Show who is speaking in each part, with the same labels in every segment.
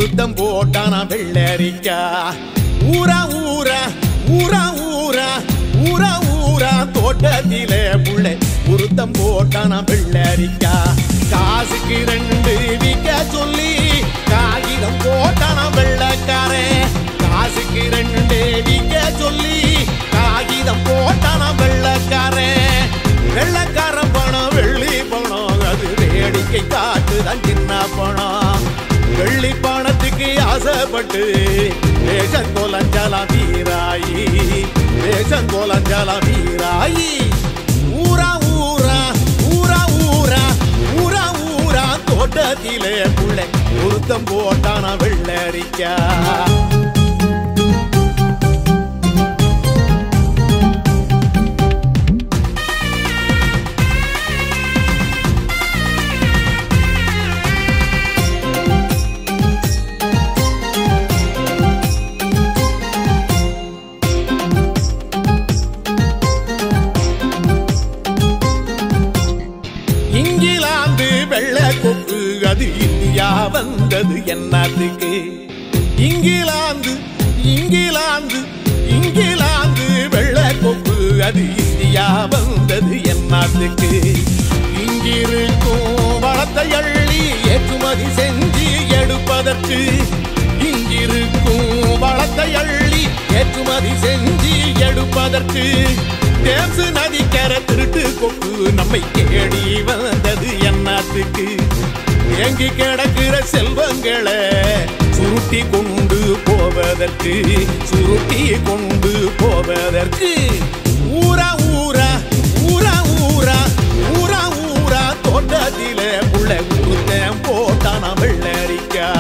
Speaker 1: ஒருத்தம் போட்டான வெள்ளரிக்கா ஊரா ஊரா ஊரா ஊரா ஊரா ஊரா தோட்டத்திலே புள்ளை ஒருத்தம் போட்டான வெள்ளரிக்கா காசுக்கு 2 விக்க சொல்லி காகிதம் போட்டான வெள்ளக்காரே காசுக்கு 2 விக்க சொல்லி காகிதம் போட்டான வெள்ளக்காரே வெள்ளக்காரன் பணம் வெள்ளி பணம் அது வேடிக்கை காட்டுதான் சின்ன பணம் வெள்ளி பணத்துக்கு ஆசைப்பட்டு தேசம் கோலஞ்சலா வீராயி தேசம் கோலஞ்சலா வீராயி ஊரா ஊரா ஊரா ஊரா ஊரா ஊரா தோட்டத்திலே புள்ளை ஒருத்தம் போட்டான வெள்ளரிக்கா இங்கிலாந்து வெள்ளை கொக்கு அது இந்தியா வந்தது என்னத்துக்கு இங்கிலாந்து இங்கிலாந்து இங்கிலாந்து வெள்ளை கொக்கு அது இந்தியா வந்தது என்னத்துக்கு இங்கிருக்கும் வளத்தை அள்ளி ஏற்றுமதி செஞ்சு எடுப்பதற்கு இங்கிருக்கும் வளத்தை அள்ளி ஏற்றுமதி செஞ்சு எடுப்பதற்கு தேம்சு நதிக்கரை திருட்டு கொக்கு நம்மை தேடி வந்தது என்னத்துக்கு எங்கி கிடக்கிற செல்வங்களை சுருட்டி கொண்டு போவதற்கு சுருட்டி கொண்டு போவதற்கு ஊரா ஊரா ஊரா ஊரா ஊரா ஊரா தோட்டத்திலே புள்ளை ஒருத்தன் போட்டான வெள்ளரிக்கா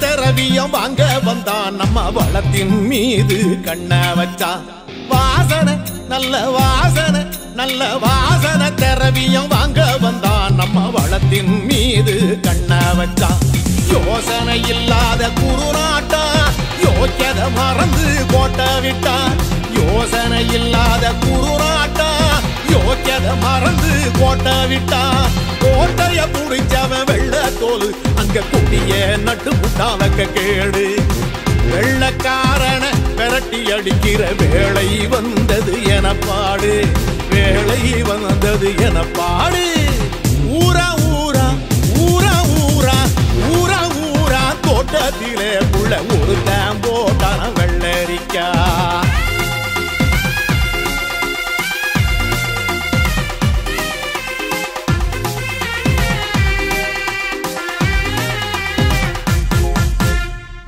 Speaker 1: திரவியம் வாங்க வந்தான் நம்ம வளத்தின் மீது கண்ண வச்சான் வாசனை நல்ல வாசனை நல்ல வாசனை திரவியம் வாங்க வந்தான் நம்ம வளத்தின் மீது கண்ண வச்சான் யோசனை இல்லாத குருநாட்டா யோக்கியத மறந்து கோட்டை விட்டான் யோசனை இல்லாத குருநாட்டா யோக்கியத மறந்து கோட்டை விட்டான் கோட்டைய புடிச்சவன் வெள்ள தோல் அங்க குடிய நட்டு புட்டாவக்க கேடு வெள்ளக்காரன விரட்டி அடிக்கிற வேளை வந்தது என பாடு வேளை வந்தது என பாடு ஊரா ஊரா ஊரா ஊரா ஊரா ஊரா தோட்டத்திலே புள்ள ஒரு போட்டான வெள்ளரிக்கா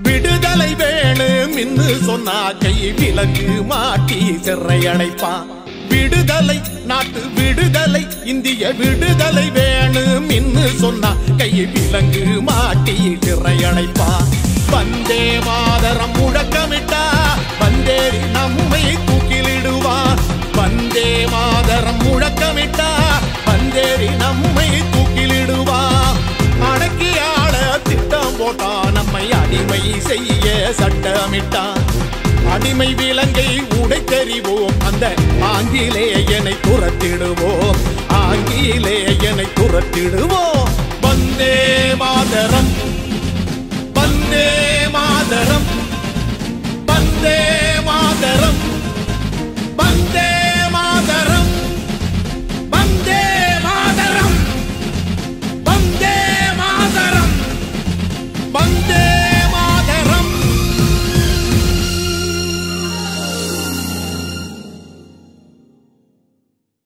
Speaker 1: விடுதலை வேணும் என்று சொன்னா கை விலங்கு மாட்டி சிறை அடைப்பான் விடுதலை நாட்டு விடுதலை இந்திய விடுதலை வேணும் என்று சொன்னா கை விலங்கு மாட்டி சிறை அடைப்பான் வந்தே மாதரம் முழக்கமிட்டா வந்தேறி நம்மை தூக்கிலிடுவான் வந்தே மாதரம் முழக்கமிட்டா வந்தேறி நம்மை தூக்கிலிடுவான் அடக்கி ஆள திட்டம் போட்டான் நம்மை அடிமை செய்ய சட்டமிட்டான் அடிமை விலங்கை உடைத்தறிவோம் அந்த ஆங்கிலேயனை துரத்திடுவோம் ஆங்கிலேயனை துரத்திடுவோம் வந்தே மாதரம் வந்தே மாதரம் வந்தே